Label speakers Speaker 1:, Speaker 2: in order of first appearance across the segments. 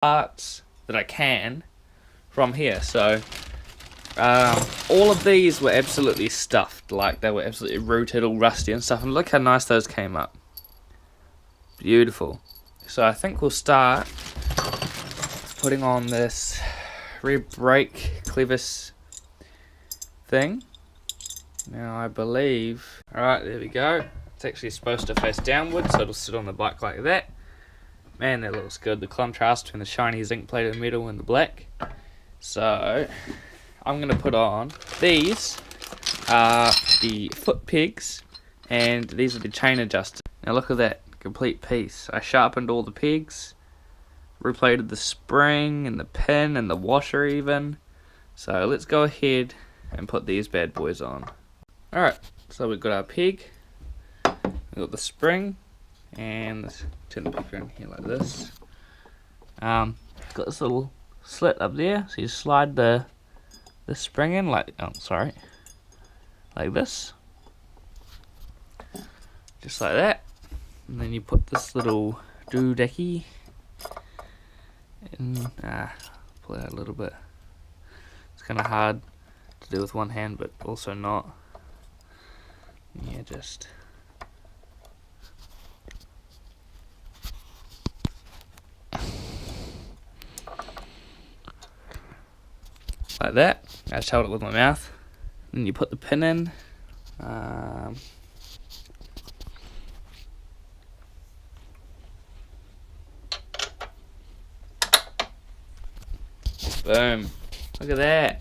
Speaker 1: parts that I can from here. So all of these were absolutely stuffed, like they were absolutely rooted, all rusty and stuff, and look how nice those came up. Beautiful. So I think we'll start putting on this red brake clevis thing. Now I believe, alright, there we go. It's actually supposed to face downwards, so it'll sit on the bike like that. Man, that looks good. The contrast between the shiny zinc plated metal and the black. So I'm going to put on, these are the foot pegs, and these are the chain adjusters. Now look at that, complete piece. I sharpened all the pegs, replated the spring and the pin and the washer even. So let's go ahead and put these bad boys on. Alright, so we've got our peg, we've got the spring, and let's turn the peg around here like this. Got this little slit up there, so you slide the spring in like, like this, just like that, and then you put this little doodacky in. Pull it out a little bit. It's kind of hard to do with one hand, but also not. Yeah, just like that. I just held it with my mouth. Then you put the pin in. Boom. Look at that.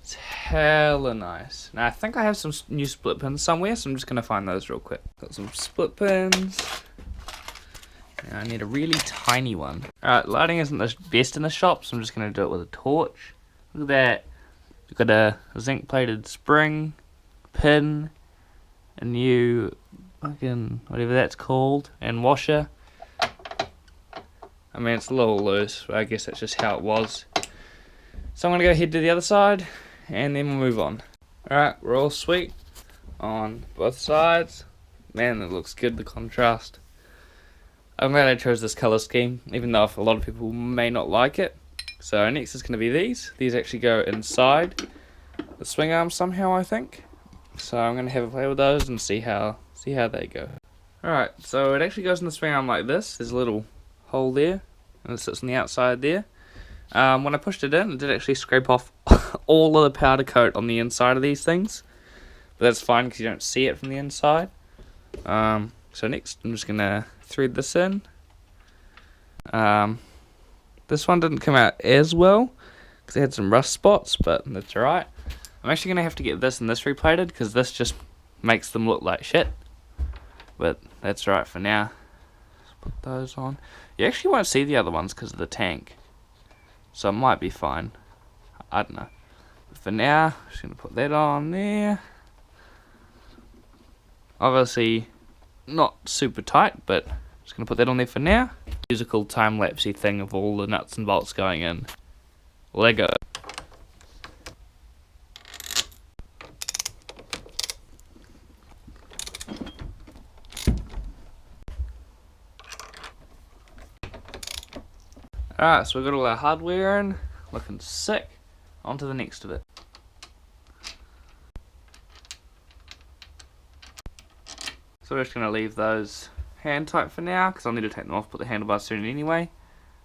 Speaker 1: It's hella nice. Now I think I have some new split pins somewhere, so I'm just going to find those real quick. Got some split pins. Now I need a really tiny one. Alright, lighting isn't the best in the shop, so I'm just going to do it with a torch. Look at that. We've got a zinc plated spring, pin, a new fucking whatever that's called, and washer. I mean, it's a little loose, but I guess that's just how it was. So I'm going to go ahead to the other side, and then we'll move on. Alright, we're all sweet on both sides. Man, that looks good, the contrast. I'm glad I chose this colour scheme, even though a lot of people may not like it. So next is going to be these. These actually go inside the swing arm somehow, I think. So I'm going to have a play with those and see how they go. Alright, so it actually goes in the swing arm like this. There's a little hole there, and it sits on the outside there. When I pushed it in, it did actually scrape off all of the powder coat on the inside of these things. But that's fine because you don't see it from the inside. So next I'm just going to thread this in. This one didn't come out as well because it had some rust spots, but that's alright. I'm actually going to have to get this and this replated because this just makes them look like shit. But that's alright for now. Let's put those on. You actually won't see the other ones because of the tank, so it might be fine. I don't know. But for now, I'm just going to put that on there. Obviously not super tight, but I'm just going to put that on there for now. Musical time-lapsey thing of all the nuts and bolts going in. Lego. Alright, so we've got all our hardware in, looking sick. On to the next of it. So we're just going to leave those hand tight for now, because I'll need to take them off, put the handlebars soon anyway.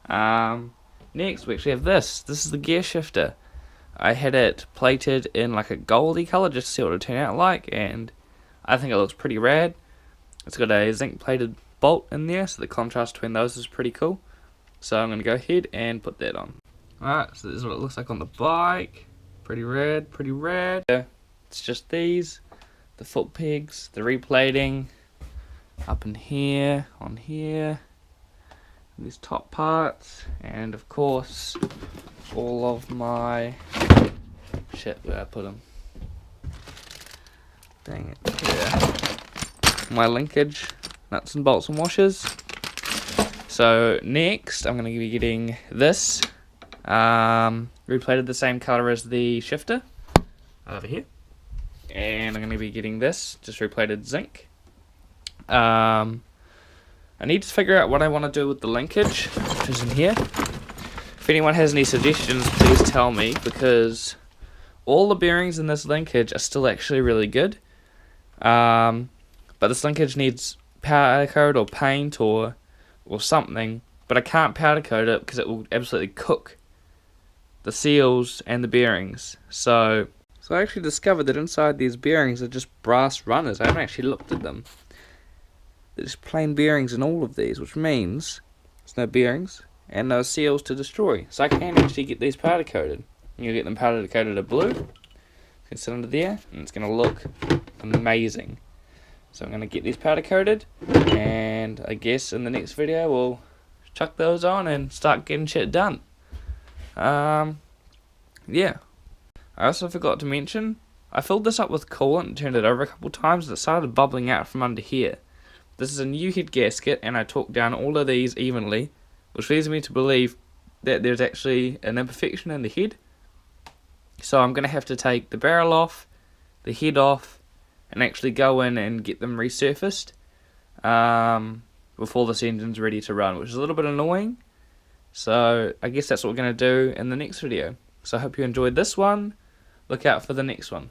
Speaker 1: Next we actually have this. This is the gear shifter. I had it plated in like a goldy colour just to see what it would turn out like, and I think it looks pretty rad. It's got a zinc plated bolt in there, so the contrast between those is pretty cool. So I'm going to go ahead and put that on. Alright, so this is what it looks like on the bike. Pretty rad, pretty rad. It's just these, the foot pegs, the replating, up in here, on here, these top parts, and of course, all of my shit, where I put them. Dang it, yeah. My linkage, nuts and bolts and washers. So next, I'm going to be getting this, replated the same colour as the shifter, over here. And I'm going to be getting this, just replated zinc. I need to figure out what I want to do with the linkage, which is in here. If anyone has any suggestions, please tell me, because all the bearings in this linkage are still actually really good. But this linkage needs powder coat or paint or something, but I can't powder coat it because it will absolutely cook the seals and the bearings. So I actually discovered that inside these bearings are just brass runners. I haven't actually looked at them. There's plain bearings in all of these, which means there's no bearings and no seals to destroy. So I can actually get these powder coated. You get them powder coated of blue. You can sit under there, and it's going to look amazing. So I'm going to get these powder coated, and I guess in the next video we'll chuck those on and start getting shit done. Yeah. I also forgot to mention, I filled this up with coolant and turned it over a couple times, and it started bubbling out from under here. This is a new head gasket, and I torqued down all of these evenly, which leads me to believe that there's actually an imperfection in the head. So I'm going to have to take the barrel off, the head off, and actually go in and get them resurfaced before this engine's ready to run, which is a little bit annoying. So I guess that's what we're going to do in the next video. So I hope you enjoyed this one. Look out for the next one.